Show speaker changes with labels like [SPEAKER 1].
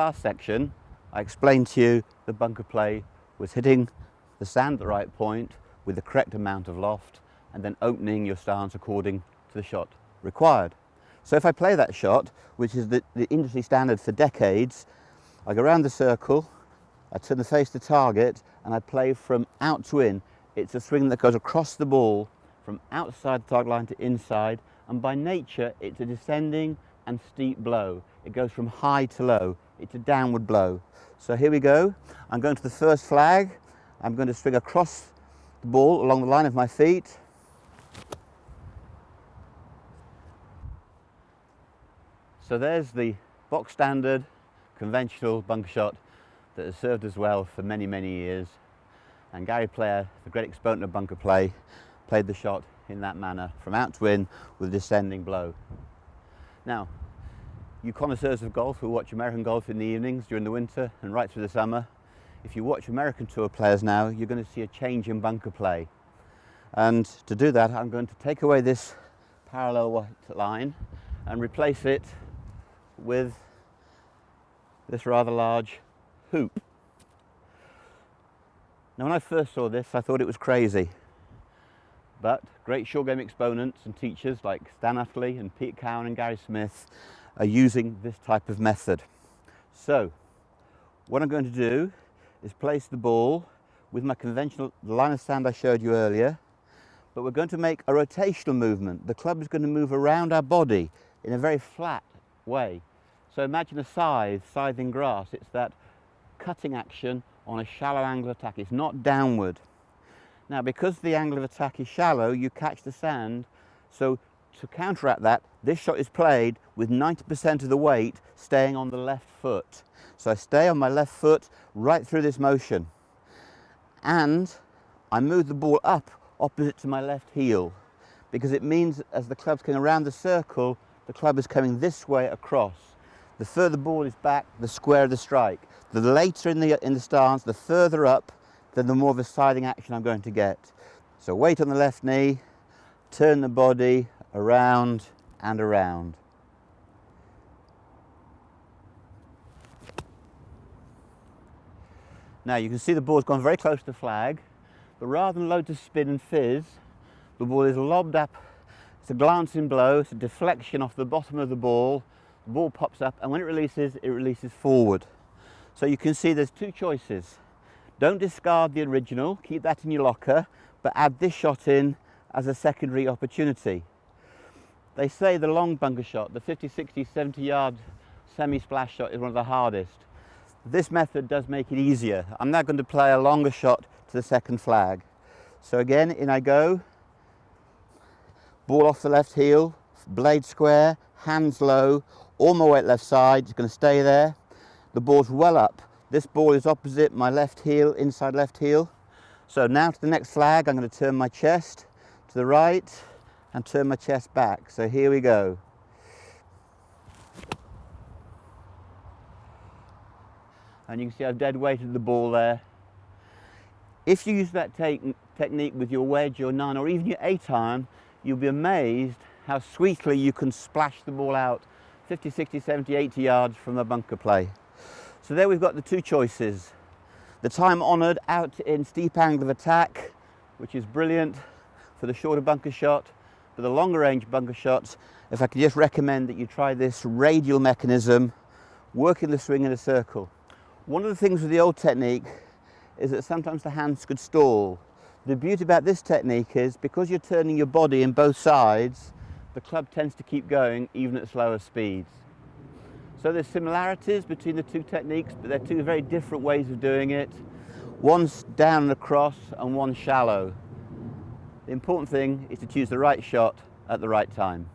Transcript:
[SPEAKER 1] last section, I explained to you the bunker play was hitting the sand at the right point with the correct amount of loft and then opening your stance according to the shot required. So if I play that shot, which is the industry standard for decades, I go around the circle, I turn the face to target, and I play from out to in. It's a swing that goes across the ball from outside the target line to inside, and by nature it's a descending and steep blow. It goes from high to low. It's a downward blow. So here we go. I'm going to the first flag. I'm going to swing across the ball along the line of my feet. So there's the box standard conventional bunker shot that has served us well for many, many years. And Gary Player, the great exponent of bunker play, played the shot in that manner from out to in with a descending blow. Now, you connoisseurs of golf who watch American golf in the evenings during the winter and right through the summer, if you watch American Tour players now, you're going to see a change in bunker play. And to do that, I'm going to take away this parallel white line and replace it with this rather large hoop. Now, when I first saw this, I thought it was crazy. But great short game exponents and teachers like Stan Utley and P.G.A and Gary Smith are using this type of method. So what I'm going to do is place the ball with my conventional line of sand I showed you earlier, but we're going to make a rotational movement. The club is going to move around our body in a very flat way. So imagine a scythe scything grass. It's that cutting action on a shallow angle of attack. It's not downward. Now, because the angle of attack is shallow, you catch the sand. So to counteract that, this shot is played with 90% of the weight staying on the left foot. So I stay on my left foot right through this motion. And I move the ball up opposite to my left heel, because it means as the club's coming around the circle, the club is coming this way across. The further the ball is back, the squarer the strike. The later in the stance, the further up, then the more of a scything action I'm going to get. So weight on the left knee, turn the body around and around. Now you can see the ball's gone very close to the flag, but rather than loads of spin and fizz, the ball is lobbed up. It's a glancing blow, it's a deflection off the bottom of the ball pops up, and when it releases forward. So you can see there's two choices. Don't discard the original, keep that in your locker, but add this shot in as a secondary opportunity. They say the long bunker shot, the 50, 60, 70 yard semi-splash shot is one of the hardest. This method does make it easier. I'm now going to play a longer shot to the second flag. So again, in I go, ball off the left heel, blade square, hands low, all my weight left side, it's going to stay there. The ball's well up. This ball is opposite my left heel, inside left heel. So now to the next flag, I'm going to turn my chest to the right and turn my chest back. So here we go. And you can see I've dead weighted the ball there. If you use that technique with your wedge, your 9 or even your 8 iron, you'll be amazed how sweetly you can splash the ball out 50, 60, 70, 80 yards from a bunker play. So there we've got the two choices. The time-honoured out-in steep angle of attack, which is brilliant for the shorter bunker shot. For the longer range bunker shots, if I could just recommend that you try this radial mechanism, working the swing in a circle. One of the things with the old technique is that sometimes the hands could stall. The beauty about this technique is because you're turning your body in both sides, the club tends to keep going even at slower speeds. So there's similarities between the two techniques, but they're two very different ways of doing it. One's down and across and one's shallow. The important thing is to choose the right shot at the right time.